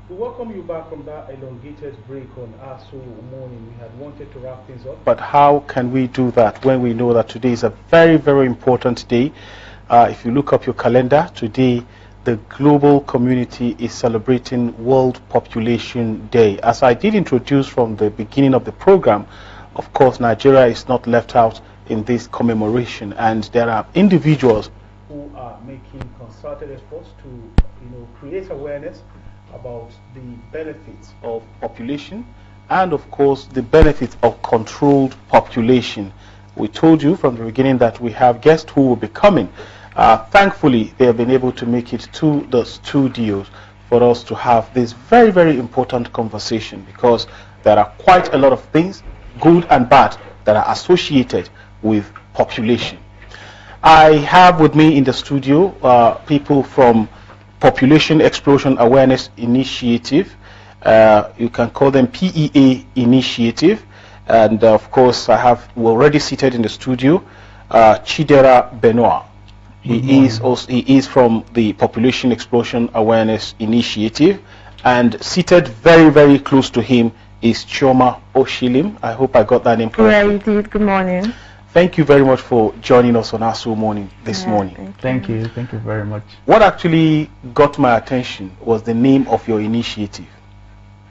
We welcome you back from that elongated break on ASO morning. We had wanted to wrap things up. But how can we do that when we know that today is a very, very important day? If you look up your calendar, today the global community is celebrating World Population Day. As I did introduce from the beginning of the program, of course, Nigeria is not left out in this commemoration, and there are individuals who are making concerted efforts to, create awareness about the benefits of population and, of course, the benefits of controlled population. We told you from the beginning that we have guests who will be coming. Thankfully, they have been able to make it to the studios for us to have this very, very important conversation, because there are quite a lot of things, good and bad, that are associated with population. I have with me in the studio people from Population Explosion Awareness Initiative. You can call them PEA Initiative. And of course, we're already seated in the studio, Chidera Benoit. He is from the Population Explosion Awareness Initiative, and seated very, very close to him is Chioma Oshilim. I hope I got that name correctly. Yeah, you did. Good morning. Thank you very much for joining us on ASO morning this morning. Thank you very much. What actually got my attention was the name of your initiative,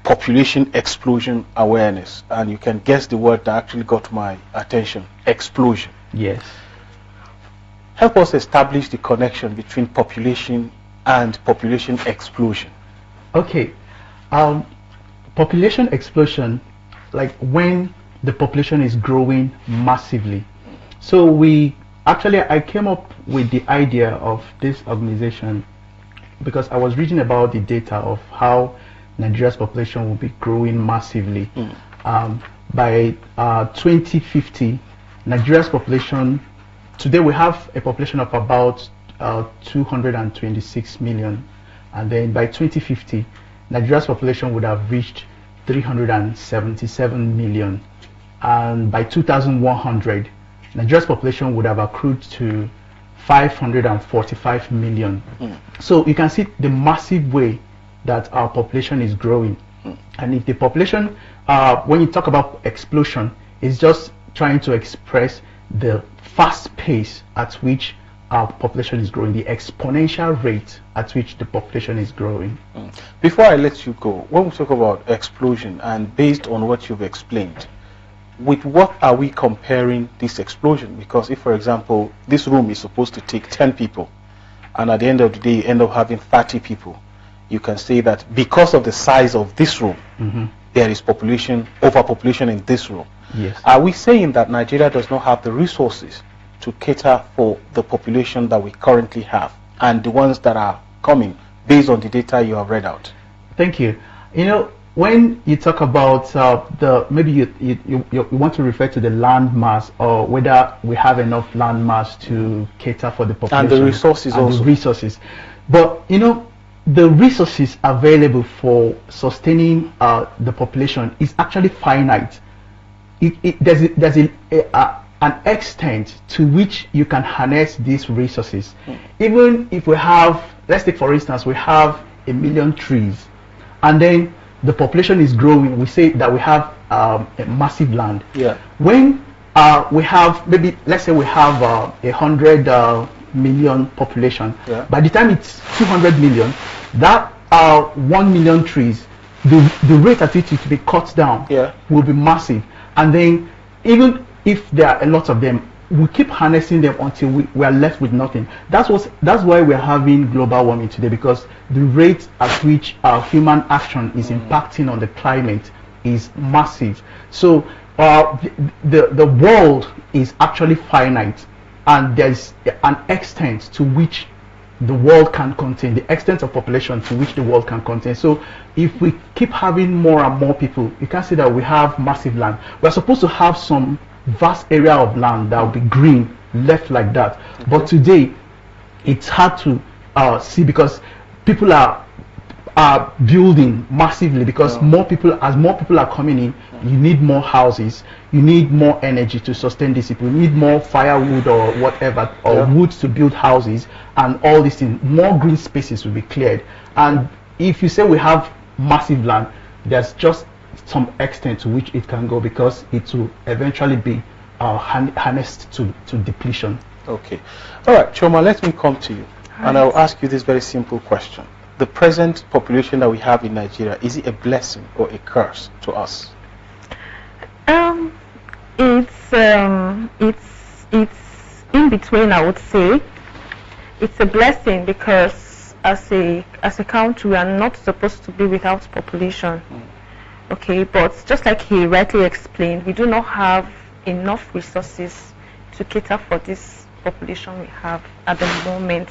Population Explosion Awareness, and you can guess the word that actually got my attention: explosion. Yes. Help us establish the connection between population and population explosion. Okay. Population explosion, like when the population is growing massively. So I came up with the idea of this organization because I was reading about the data of how Nigeria's population will be growing massively. By 2050, Nigeria's population, today we have a population of about 226 million, and then by 2050, Nigeria's population would have reached 377 million, and by 2100, Nigeria's population would have accrued to 545 million. So you can see the massive way that our population is growing. And if the population, when you talk about explosion, is just trying to express the fast pace at which our population is growing, the exponential rate at which the population is growing. Before I let you go, when we talk about explosion, and based on what you've explained, with what are we comparing this explosion? Because if, for example, this room is supposed to take 10 people, and at the end of the day you end up having 30 people, you can say that because of the size of this room, there is overpopulation in this room. Yes. Are we saying that Nigeria does not have the resources to cater for the population that we currently have and the ones that are coming based on the data you have read out? Thank you. When you talk about maybe you want to refer to the land mass, or whether we have enough land mass to cater for the population. And the resources also. The resources. But, the resources available for sustaining the population is actually finite. There's an extent to which you can harness these resources. Even if we have, let's take for instance, we have 1 million trees, and then the population is growing, we say that we have a massive land. Yeah. When we have, maybe let's say we have 100 million population, by the time it's 200 million, that 1 million trees, the rate at which it will be cut down will be massive. And then even if there are a lot of them, we keep harnessing them until we are left with nothing. That's why we're having global warming today, because the rate at which human action is impacting on the climate is massive. So the world is actually finite, and there's an extent to which the world can contain, the extent of population to which the world can contain. So if we keep having more and more people, you can see that we have massive land. We're supposed to have some vast area of land that will be green, left like that. But today it's hard to see, because people are building massively, because as more people are coming in, you need more houses, you need more energy to sustain these people, you need more firewood or whatever, or wood to build houses, and all these things. More green spaces will be cleared. And if you say we have massive land, there's just some extent to which it can go, because it will eventually be harnessed to depletion. Okay. All right, Choma, let me come to you. And I'll ask you this very simple question. The present population that we have in Nigeria, is it a blessing or a curse to us? It's in between, I would say. It's a blessing because as a country we are not supposed to be without population. Okay, but just like he rightly explained, we do not have enough resources to cater for this population we have at the moment.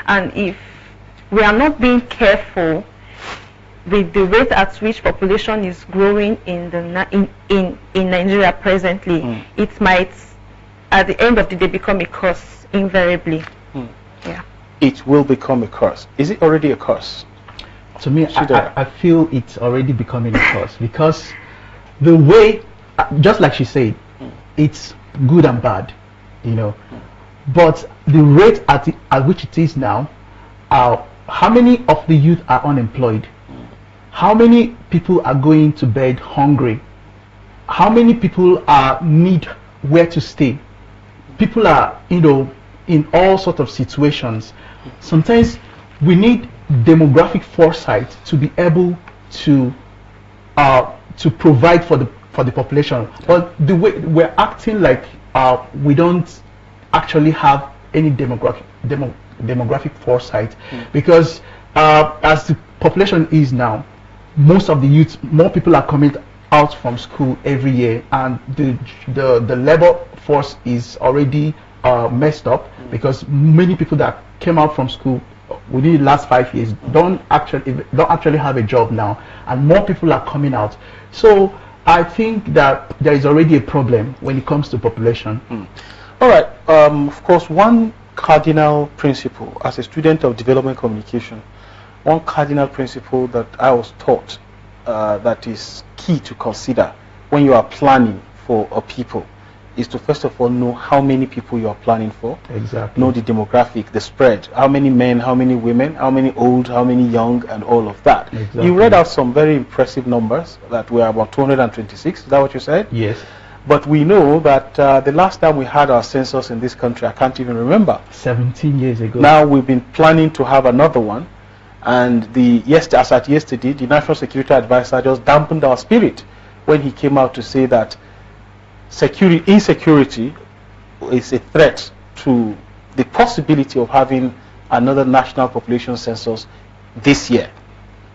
And if we are not being careful with the rate at which population is growing in Nigeria presently, it might at the end of the day become a curse invariably. Yeah. It will become a curse. Is it already a curse? To me, I feel it's already becoming a curse, because the way, just like she said, it's good and bad, you know. But the rate at which it is now, how many of the youth are unemployed? How many people are going to bed hungry? How many people need where to stay? People are, you know, in all sorts of situations. Sometimes we need demographic foresight to be able to provide for the population. But the way we're acting like we don't actually have any demographic foresight, because as the population is now, most of the youth, more people are coming out from school every year, and the labor force is already messed up, because many people that came out from school within the last 5 years don't actually have a job now, and more people are coming out. So I think that there is already a problem when it comes to population. All right. Of course, one cardinal principle as a student of development communication, one cardinal principle that I was taught that is key to consider when you are planning for a people is to first of all know how many people you are planning for. Exactly. Know the demographic, the spread, how many men, how many women, how many old, how many young, and all of that. Exactly. You read out some very impressive numbers that were about 226. Is that what you said? Yes. But we know that the last time we had our census in this country, I can't even remember. 17 years ago. Now we've been planning to have another one, and as at yesterday, the National Security Advisor just dampened our spirit when he came out to say that insecurity is a threat to the possibility of having another national population census this year.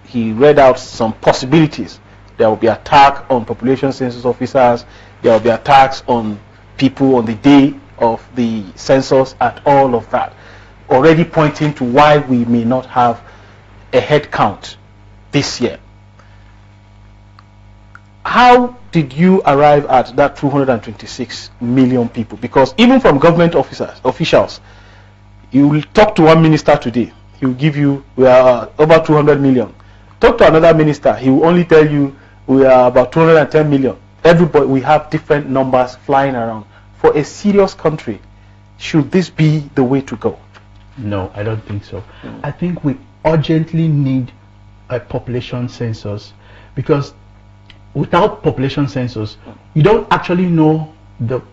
He read out some possibilities. There will be attack on population census officers. There will be attacks on people on the day of the census, and all of that, already pointing to why we may not have a head count this year. How did you arrive at that 226 million people? Because even from government officials, you will talk to one minister today, he will give you, we are over 200 million. Talk to another minister, he will only tell you we are about 210 million. Everybody, we have different numbers flying around. For a serious country, should this be the way to go? No, I don't think so. I think we urgently need a population census, because without population census, you don't actually know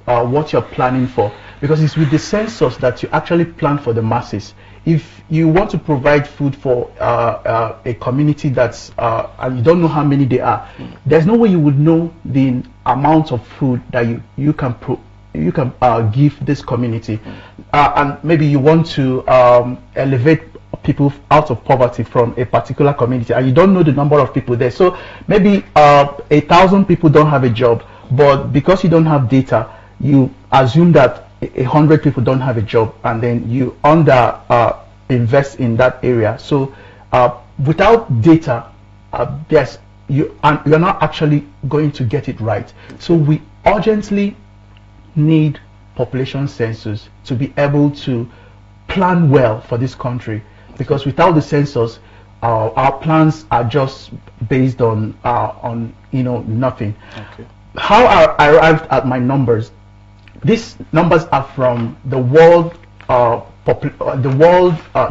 what you're planning for, because it's with the census that you actually plan for the masses. If you want to provide food for a community that's and you don't know how many they are, there's no way you would know the amount of food that you can give this community, and maybe you want to elevate people out of poverty from a particular community, and you don't know the number of people there. So maybe 1,000 people don't have a job, but because you don't have data, you assume that 100 people don't have a job, and then you invest in that area. So without data, you're not actually going to get it right. So we urgently need population census to be able to plan well for this country, because without the census, our plans are just based on nothing. Okay. How I arrived at my numbers, these numbers are from the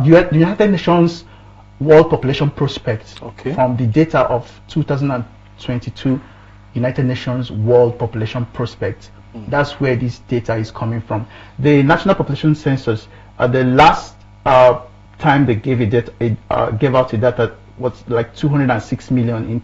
United Nations world population prospect Okay. from the data of 2022 United Nations World Population Prospect. That's where this data is coming from. The National Population Census, the last time they gave gave out the data was like 206 million in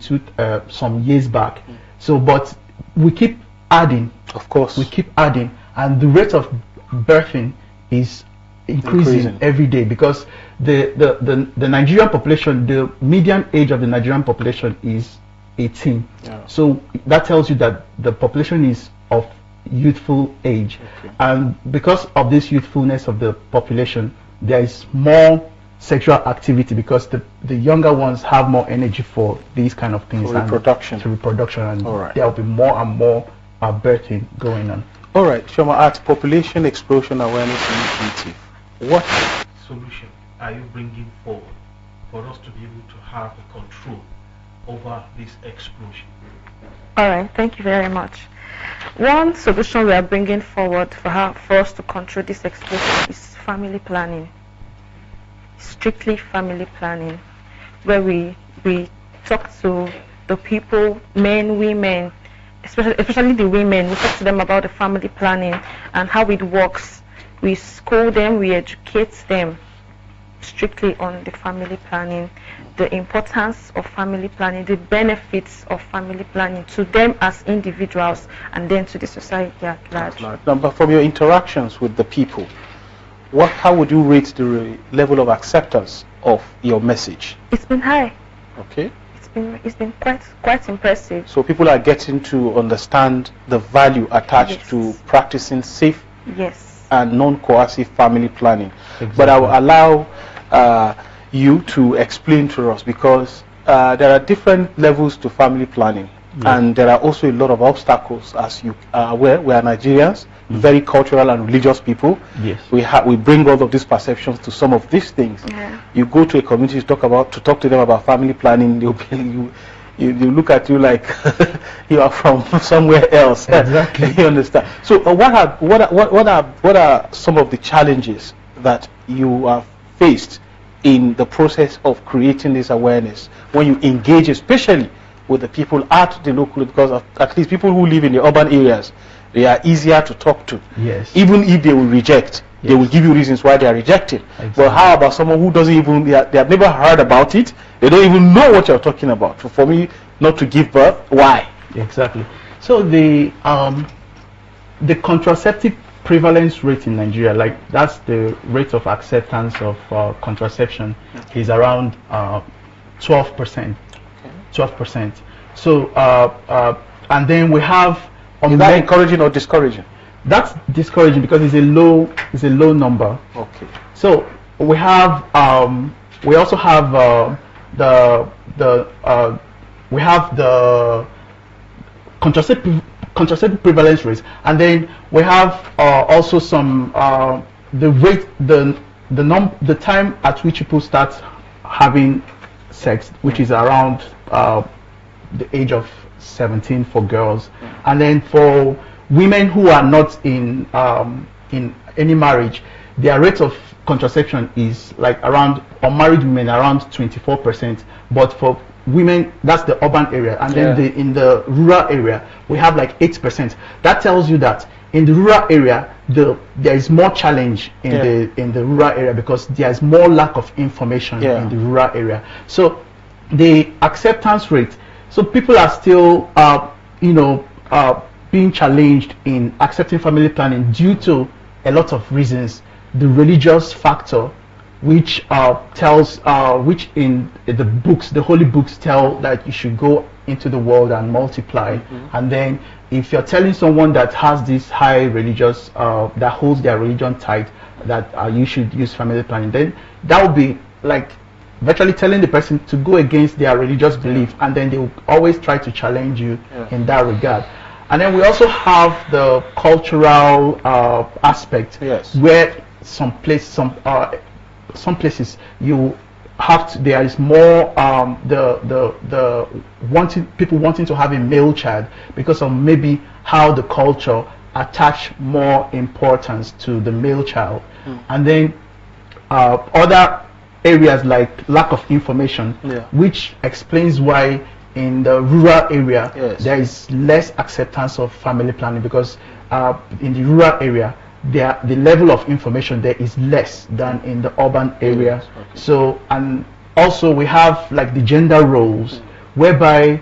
some years back. So, but we keep adding. Of course. We keep adding, and the rate of birthing is increasing every day, because the Nigerian population, the median age of the Nigerian population is 18. Yeah. So that tells you that the population is of youthful age. Okay. And because of this youthfulness of the population, there is more sexual activity, because the younger ones have more energy for these kind of things. For reproduction. To reproduction, and All right. there will be more and more birthing going on. All right, Shoma, at Population Explosion Awareness Initiative, what solution are you bringing forward for us to be able to have a control over this explosion? All right, thank you very much. One solution we are bringing forward for us to control this explosion is family planning. Strictly family planning, where we talk to the people, men, women, especially the women. We talk to them about the family planning and how it works. We school them, we educate them strictly on the family planning, the importance of family planning, the benefits of family planning to them as individuals, and then to the society at large. But from your interactions with the people, how would you rate the level of acceptance of your message? It's been high. Okay. It's been quite impressive. So people are getting to understand the value attached Yes. to practicing safe Yes. and non-coercive family planning. Exactly. But I will allow you to explain to us, because there are different levels to family planning. And there are also a lot of obstacles, as you are aware. We are Nigerians, very cultural and religious people. Yes. We bring all of these perceptions to some of these things. Yeah. You go to a community to talk to them about family planning, you look at you like you are from somewhere else. Exactly. You understand? So what are some of the challenges that you have faced in the process of creating this awareness when you engage, especially with the people at the local, because at least people who live in the urban areas, they are easier to talk to. Yes. Even if they will reject, they will give you reasons why they are rejecting. Exactly. But how about someone who doesn't even, they have never heard about it, they don't even know what you're talking about? For me not to give birth, why? Exactly. So the contraceptive prevalence rate in Nigeria, like that's the rate of acceptance of contraception, is around 12%. 12%. So and then we have Is that encouraging or discouraging? That's discouraging, because it's a low number. Okay. So we have we also have we have the contraceptive prevalence rate, and then we have also some the time at which people start having sex, which is around the age of 17 for girls, and then for women who are not in any marriage, their rate of contraception is like around, unmarried women, around 24%, but for women, that's the urban area, and then in the rural area we have like 8%. That tells you that in the rural area there is more challenge in the rural area, because there is more lack of information in the rural area. So the acceptance rate, so people are still being challenged in accepting family planning due to a lot of reasons. The religious factor, which which in the books, the holy books, tell that you should go into the world and multiply, and then if you're telling someone that has this high religious that holds their religion tight, that you should use family planning, then that would be like virtually telling the person to go against their religious belief, and then they will always try to challenge you in that regard. And then we also have the cultural aspect, where some places you have to, there is more people wanting to have a male child because of maybe how the culture attach more importance to the male child, and then other areas like lack of information, which explains why in the rural area there is less acceptance of family planning, because in the rural area the level of information there is less than in the urban area. So, and also we have like the gender roles, whereby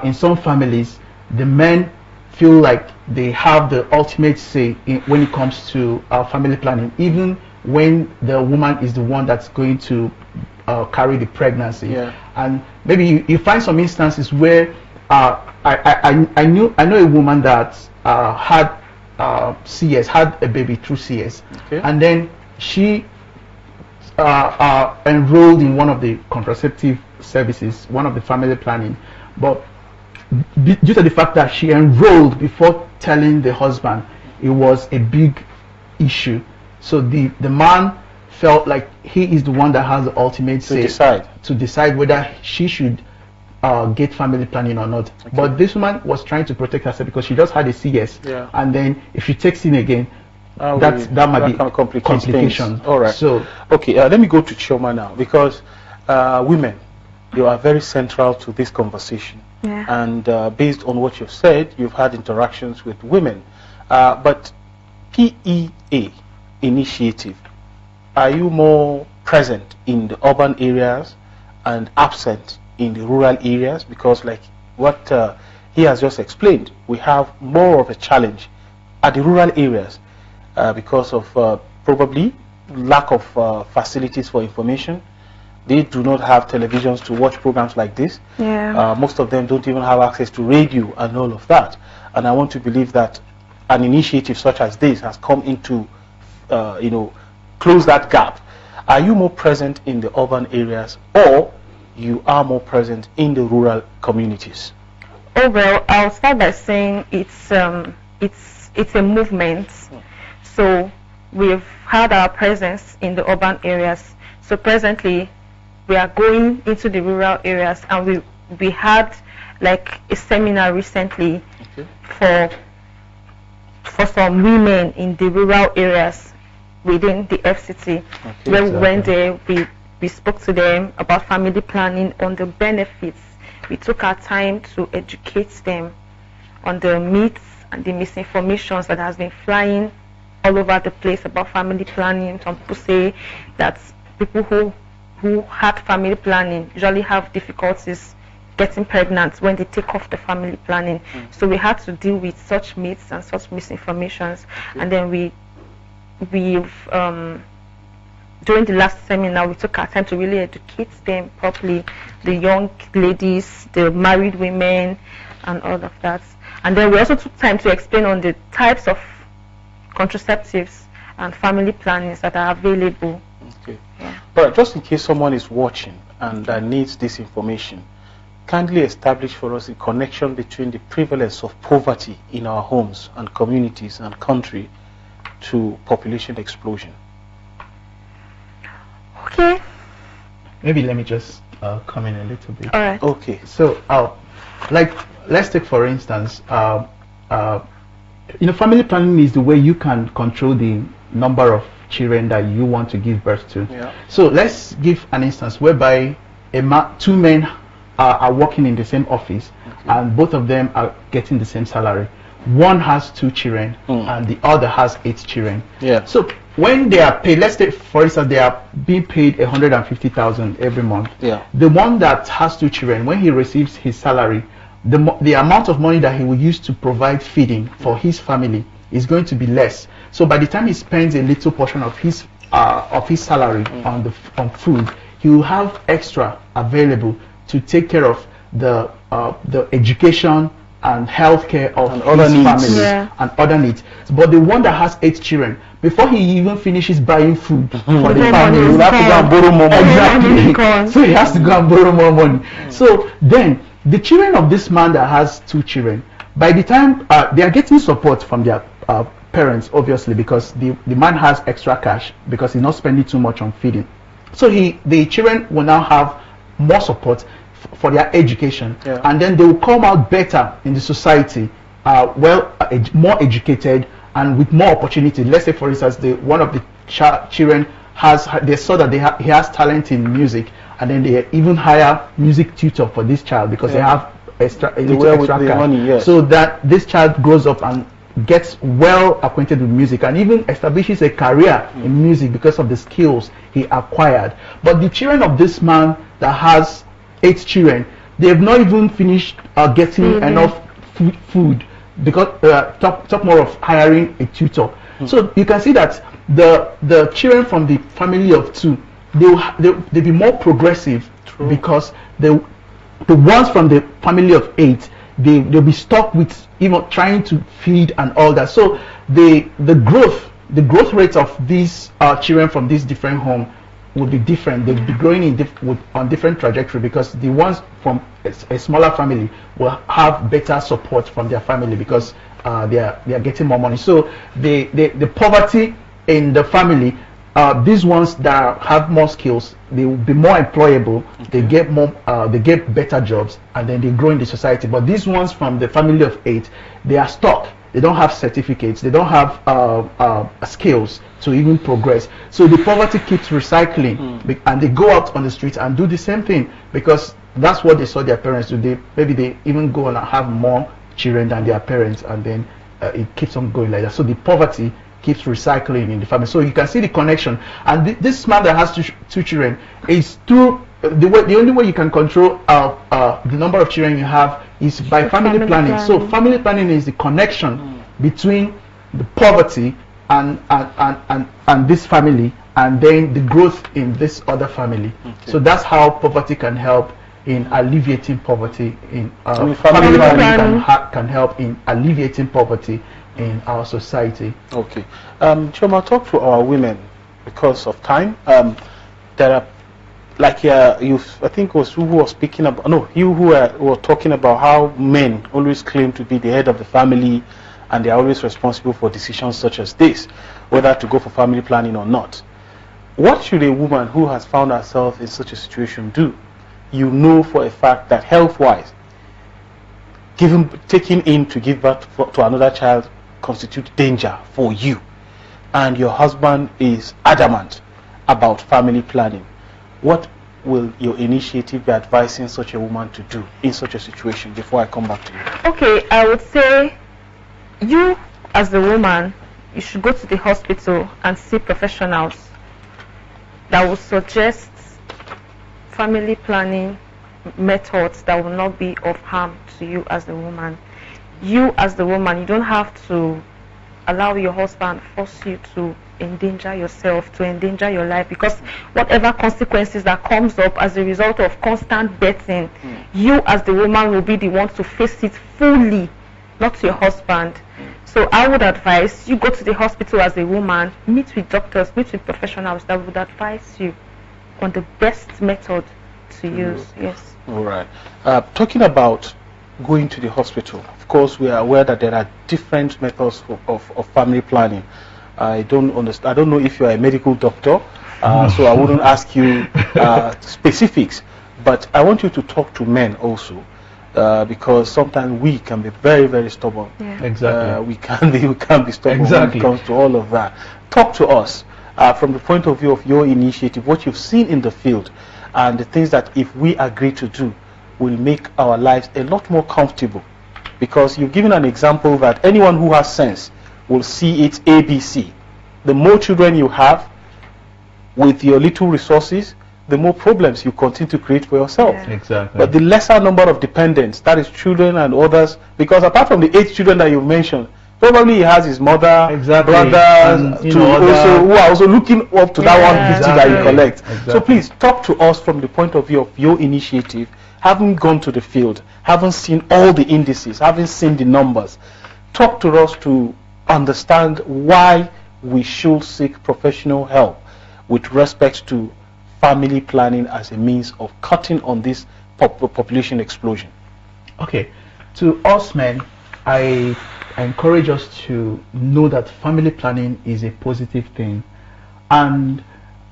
in some families the men feel like they have the ultimate say when it comes to family planning, even when the woman is the one that's going to carry the pregnancy. And maybe you find some instances where I know a woman that had CS, had a baby through CS, and then she enrolled in one of the contraceptive services, one of the family planning, but due to the fact that she enrolled before telling the husband, it was a big issue. So the man felt like he is the one that has the ultimate say to decide whether she should get family planning or not. But this woman was trying to protect herself because she just had a CS, and then if she takes in again, that might be complications. All right. So let me go to Chioma now, because women, you are very central to this conversation. And based on what you've said, you've had interactions with women, but PEA Initiative, are you more present in the urban areas and absent in the rural areas? Because like what he has just explained, we have more of a challenge at the rural areas because of probably lack of facilities for information. They do not have televisions to watch programs like this. Most of them don't even have access to radio and all of that. And I want to believe that an initiative such as this has come into close that gap. Are you more present in the urban areas, or you are more present in the rural communities? Oh well, I'll start by saying it's a movement. So we've had our presence in the urban areas. So presently we are going into the rural areas, and we had like a seminar recently for some women in the rural areas within the FCT, where we went there, we spoke to them about family planning, on the benefits. We took our time to educate them on the myths and the misinformations that has been flying all over the place about family planning. Some people say that people who had family planning usually have difficulties getting pregnant when they take off the family planning. So we had to deal with such myths and such misinformations, and then we've during the last seminar we took our time to really educate them properly, the young ladies, the married women, and all of that. And then we also took time to explain on the types of contraceptives and family plannings that are available. But just in case someone is watching and needs this information, kindly establish for us a connection between the prevalence of poverty in our homes and communities and country to population explosion. Okay. Maybe let me just come in a little bit. All right. Okay. So, like, let's take for instance, family planning is the way you can control the number of children that you want to give birth to. So let's give an instance whereby two men are working in the same office, and both of them are getting the same salary. One has 2 children and the other has 8 children. So when they are paid, let's say for instance they are being paid 150,000 every month. The one that has 2 children, when he receives his salary, the amount of money that he will use to provide feeding for his family is going to be less. So by the time he spends a little portion of his salary on food, he will have extra available to take care of the education and healthcare of his family and other needs. But the one that has 8 children, before he even finishes buying food for the family, he will have to go and borrow more money. Exactly. So he has to go and borrow more money. So then the children of this man that has 2 children, by the time they are getting support from their parents, obviously, because the man has extra cash because he's not spending too much on feeding. So the children will now have more support for their education, and then they will come out better in the society, more educated and with more opportunity. Let's say for instance one of the children they saw that he has talent in music, and then they even hire music tutor for this child because they have extra money, yes. so that this child grows up and gets well acquainted with music and even establishes a career in music because of the skills he acquired. But the children of this man that has 8 children, they have not even finished getting enough food because talk more of hiring a tutor. So you can see that the children from the family of 2, they'll be more progressive. True. Because the ones from the family of 8, they'll be stuck with trying to feed and all that. So the growth rate of these children from these different homes will be different. They'll be growing on different trajectory because the ones from a smaller family will have better support from their family because they are getting more money. So the poverty in the family, these ones that have more skills, they will be more employable. They get more, they get better jobs, and then they grow in the society. But these ones from the family of 8, they are stuck. They don't have certificates. They don't have skills to even progress. So the poverty keeps recycling, and they go out on the streets and do the same thing because that's what they saw their parents do. Maybe they even go on and have more children than their parents, and then it keeps on going like that. So the poverty keeps recycling in the family. So you can see the connection. And this man that has two children is through the only way you can control the number of children you have is by family planning. So family planning is the connection between the poverty and this family, and then the growth in this other family. Okay. So that's how poverty can help in alleviating poverty in family planning can help in alleviating poverty in our society. Okay. Choma, talk to our women because of time. There are, like I think it was who was speaking about, no, you who were talking about how men always claim to be the head of the family and they are always responsible for decisions such as this, whether to go for family planning or not. What should a woman who has found herself in such a situation do? You know for a fact that health-wise, taking in to give birth to another child constitute danger for you, and your husband is adamant about family planning. What will your initiative be advising such a woman to do in such a situation before I come back to you? Okay, I would say you as the woman, you should go to the hospital and see professionals that will suggest family planning methods that will not be of harm to you as the woman. You as the woman, you don't have to allow your husband force you to endanger yourself, to endanger your life, because whatever consequences that comes up as a result of constant betting, you as the woman will be the one to face it fully, not your husband. So I would advise you go to the hospital as a woman, meet with doctors, meet with professionals that would advise you on the best method to use. Yes. All right. Talking about going to the hospital, of course we are aware that there are different methods of family planning. I don't understand. I don't know if you are a medical doctor, so I wouldn't ask you specifics, but I want you to talk to men also, because sometimes we can be very, very stubborn. Yeah. Exactly. We can be stubborn when it comes to all of that. Talk to us from the point of view of your initiative, what you've seen in the field, and the things that if we agree to do will make our lives a lot more comfortable. Because you've given an example that anyone who has sense will see it's ABC. The more children you have with your little resources, the more problems you continue to create for yourself. Yeah. Exactly. But the lesser number of dependents, that is children and others, because apart from the 8 children that you mentioned, probably he has his mother, brothers, who are also looking up to that 150 that you collect. Exactly. So please talk to us from the point of view of your initiative, having gone to the field, having seen all the indices, having seen the numbers. Talk to us to understand why we should seek professional help with respect to family planning as a means of cutting on this population explosion. Okay, to us men, I encourage us to know that family planning is a positive thing, and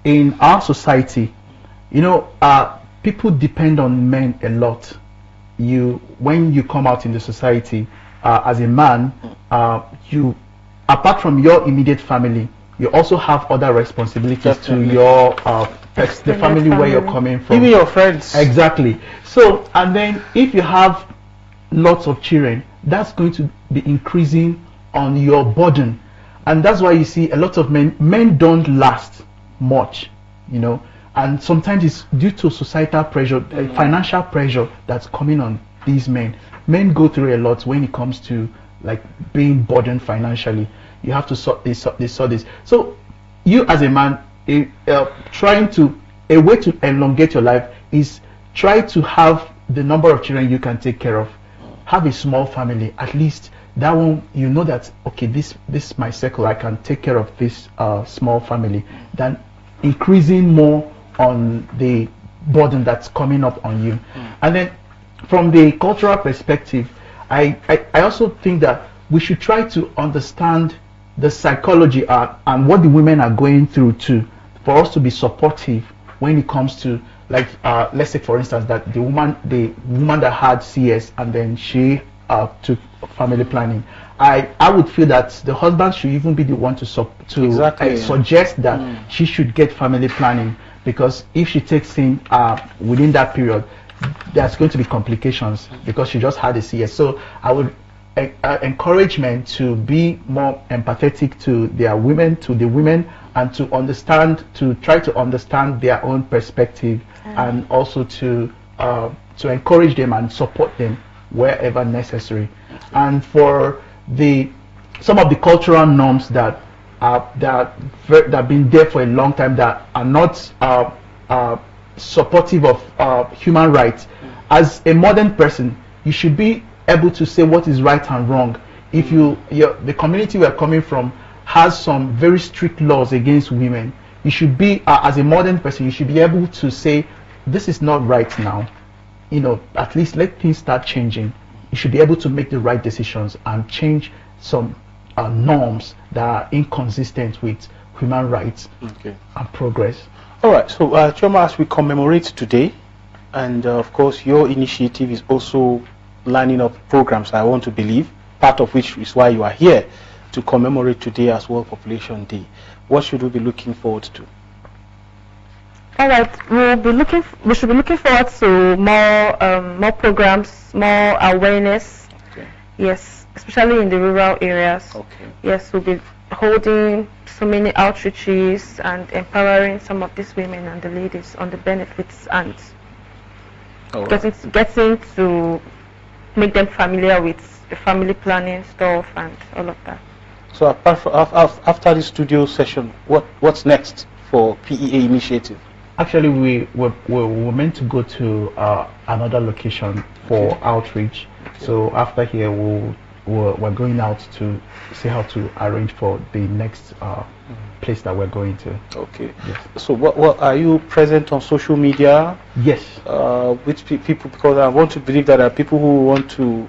in our society, you know, people depend on men a lot. When you come out in the society as a man, you, apart from your immediate family, you also have other responsibilities Definitely. to your the family where you're coming from. Even your friends. Exactly. So, and then if you have lots of children, that's going to be increasing on your burden. And that's why you see a lot of men don't last much, you know, and sometimes it's due to societal pressure, financial pressure that's coming on these men. Men go through a lot when it comes to like being burdened financially. You have to sort this. So you as a man, trying to, a way to elongate your life is try to have the number of children you can take care of. Have a small family, at least that one, you know that, okay, this is my circle, I can take care of this small family, than increasing more on the burden that's coming up on you. And then from the cultural perspective, I also think that we should try to understand the psychology and what the women are going through too, for us to be supportive when it comes to, like, let's say for instance that the woman that had CS and then she took family planning. I would feel that the husband should even be the one to suggest that she should get family planning, because if she takes in within that period, there's going to be complications because she just had a CS. So I would encourage men to be more empathetic to the women, and to try to understand their own perspective, and also to encourage them and support them wherever necessary. And for some of the cultural norms that have been there for a long time, that are not supportive of human rights, as a modern person, you should be able to say what is right and wrong. If the community we're coming from has some very strict laws against women, you should be, as a modern person, you should be able to say, this is not right now, you know, at least let things start changing. You should be able to make the right decisions and change some norms that are inconsistent with human rights and progress. All right, so Chioma, as we commemorate today, and of course your initiative is also lining up programs, I want to believe, part of which is why you are here to commemorate today as World Population Day. What should we be looking forward to? All right, we should be looking forward to more programs, more awareness. Okay. Yes, especially in the rural areas. Okay. Yes, we'll be holding so many outreaches and empowering some of these women and the ladies on the benefits, and getting to make them familiar with the family planning stuff and all of that. So apart from, after the studio session, what's next for PEA Initiative? Actually, we were meant to go to another location for outreach. So after here, we're going out to see how to arrange for the next place that we're going to. Okay. Yes. So what are you present on social media? Yes. Which people, because I want to believe that there are people who want to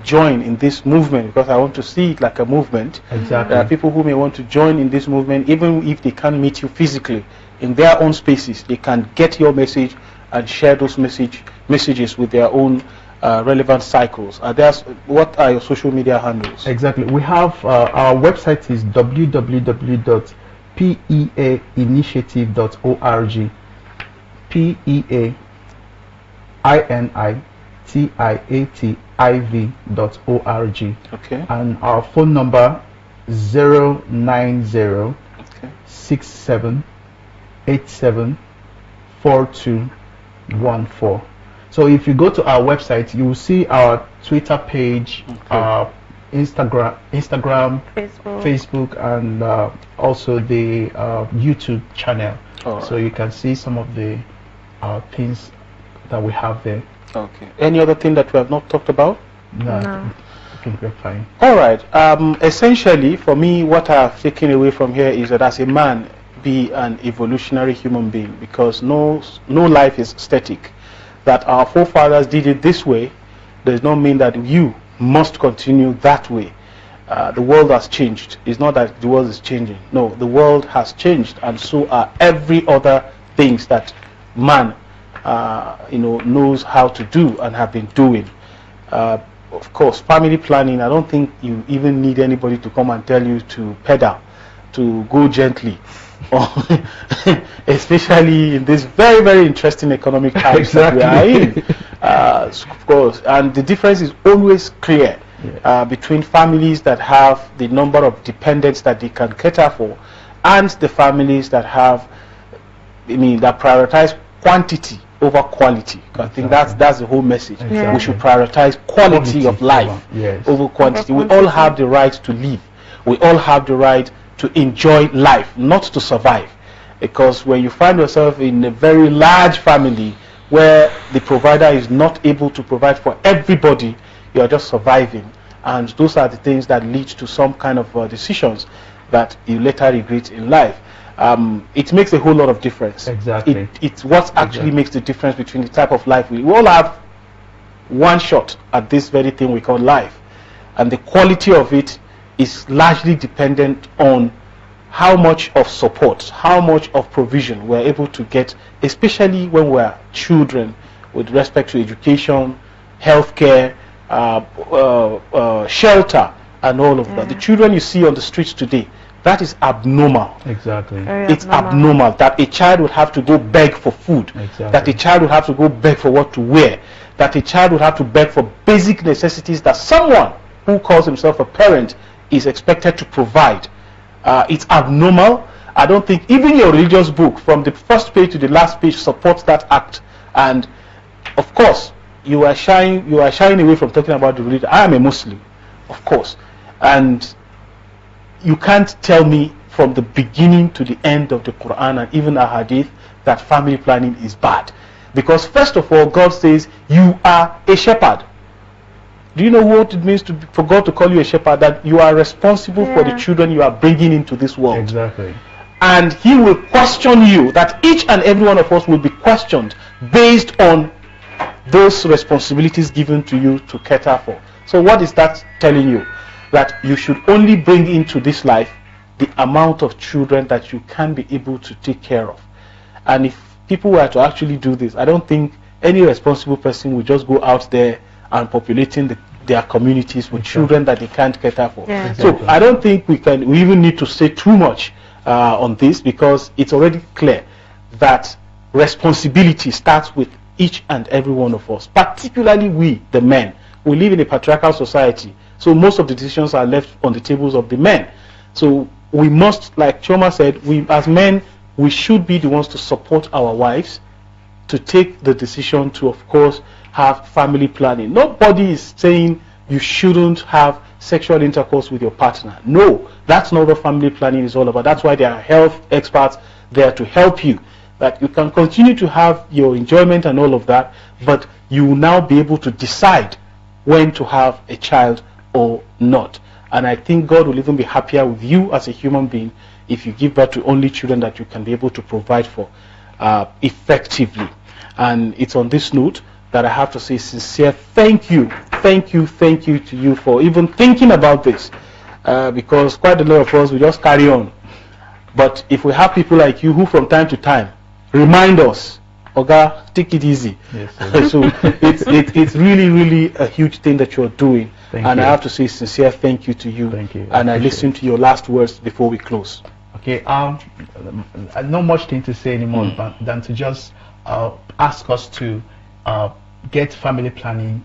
join in this movement, because I want to see it like a movement. Exactly. There are people who may want to join in this movement, even if they can't meet you physically. In their own spaces, they can get your message and share those messages with their own relevant cycles. What are your social media handles? Exactly. We have our website is www.peainitiative.org. PEAINITIATIV.org. Okay. And our phone number 090 67 874214. So if you go to our website, you will see our Twitter page, Instagram, Facebook, and also the YouTube channel. So you can see some of the things that we have there. Okay. Any other thing that we have not talked about? No. I think we're fine. All right. Essentially, for me, what I've taken away from here is that as a man, be an evolutionary human being, because no life is static. That our forefathers did it this way does not mean that you must continue that way. The world has changed. It's not that the world is changing. No, the world has changed, and so are every other things that man knows how to do and have been doing. Of course, family planning, I don't think you even need anybody to come and tell you to pedal. to go gently, especially in this very, very interesting economic times that we are in. Of course, and the difference is always clear between families that have the number of dependents that they can cater for, and the families that have, that prioritize quantity over quality. I think that's the whole message. Exactly. We should prioritize quality of life over quantity. We all have the right to live. We all have the right to enjoy life, not to survive. Because when you find yourself in a very large family where the provider is not able to provide for everybody, you are just surviving. And those are the things that lead to some kind of decisions that you later regret in life. It makes a whole lot of difference. Exactly. It's what actually makes the difference between the type of life we all have one shot at this very thing we call life. And the quality of it is largely dependent on how much of support, how much of provision we're able to get, especially when we're children, with respect to education, healthcare, shelter, and all of that. The children you see on the streets today, that is abnormal. Exactly. It's abnormal that a child would have to go beg for food, that a child would have to go beg for what to wear, that a child would have to beg for basic necessities that someone who calls himself a parent is expected to provide. It's abnormal. I don't think even your religious book, from the first page to the last page, supports that act. And of course, you are shying away from talking about the religion. I am a Muslim, of course, and you can't tell me from the beginning to the end of the Quran and even a hadith that family planning is bad. Because first of all, God says you are a shepherd. Do you know what it means for God to call you a shepherd? That you are responsible for the children you are bringing into this world. Exactly. And He will question you, that each and every one of us will be questioned based on those responsibilities given to you to cater for. So what is that telling you? That you should only bring into this life the amount of children that you can be able to take care of. And if people were to actually do this, I don't think any responsible person would just go out there and populating their communities with children that they can't cater for. So I don't think we even need to say too much on this, because it's already clear that responsibility starts with each and every one of us, particularly we, the men. We live in a patriarchal society, so most of the decisions are left on the tables of the men. So we must, like Choma said, we as men, we should be the ones to support our wives to take the decision to, of course, have family planning. Nobody is saying you shouldn't have sexual intercourse with your partner. No, that's not what family planning is all about. That's why there are health experts there to help you, that you can continue to have your enjoyment and all of that, but you will now be able to decide when to have a child or not. And I think God will even be happier with you as a human being if you give birth to only children that you can be able to provide for effectively. And it's on this note that I have to say sincere thank you to you for even thinking about this, because quite a lot of us will just carry on. But if we have people like you who from time to time remind us, Oga, take it easy. Yes, so it's really a huge thing that you're doing. And I have to say sincere thank you to you. Thank you. And I listen to your last words before we close. Okay, not much thing to say anymore than to just ask us to get family planning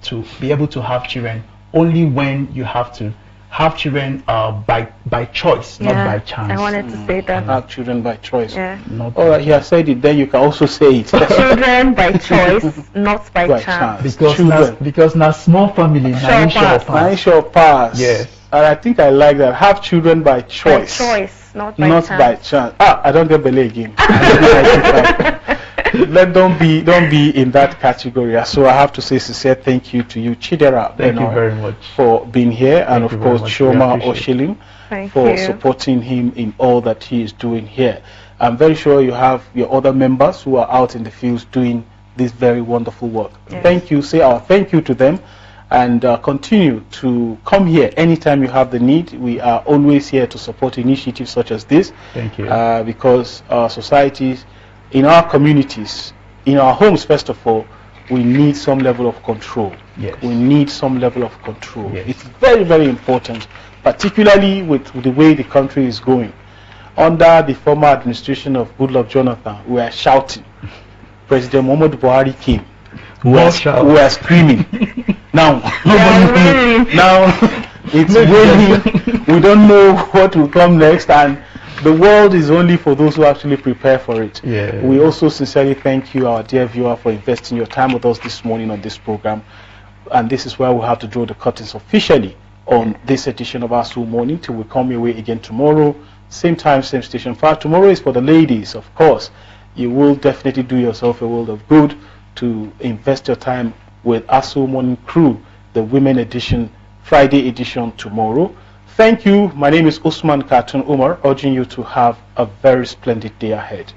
to be able to have children only when you have to have children by choice, not by chance. I wanted to say that. Have children by choice. All right, he has said it, then you can also say it. Children by choice, not by chance. Because now small family, sure pass. Yes. And I think I like that. Have children by choice. By choice, not by chance. I don't get belay again. Don't be in that category. So I have to say sincere thank you to you, Chidera. Thank you very much for being here, and of course Choma Oshilim for supporting him in all that he is doing here. I'm very sure you have your other members who are out in the fields doing this very wonderful work. Thank you. Say our thank you to them, and continue to come here anytime you have the need. We are always here to support initiatives such as this. Thank you. Because our societies, in our communities, in our homes first of all, we need some level of control. Yes. We need some level of control. Yes. It's very, very important, particularly with the way the country is going. Under the former administration of Goodluck Jonathan, we are shouting. President Muhammadu Buhari came. We are screaming. Now, now it's raining. We don't know what will come next, and the world is only for those who actually prepare for it. Yeah. We also sincerely thank you, our dear viewer, for investing your time with us this morning on this program. And this is where we have to draw the curtains officially on this edition of ASO Morning till we come your way again tomorrow. Same time, same station. Tomorrow is for the ladies, of course. You will definitely do yourself a world of good to invest your time with ASO Morning Crew, the Women Edition, Friday edition tomorrow. Thank you. My name is Usman Katun Umar, urging you to have a very splendid day ahead.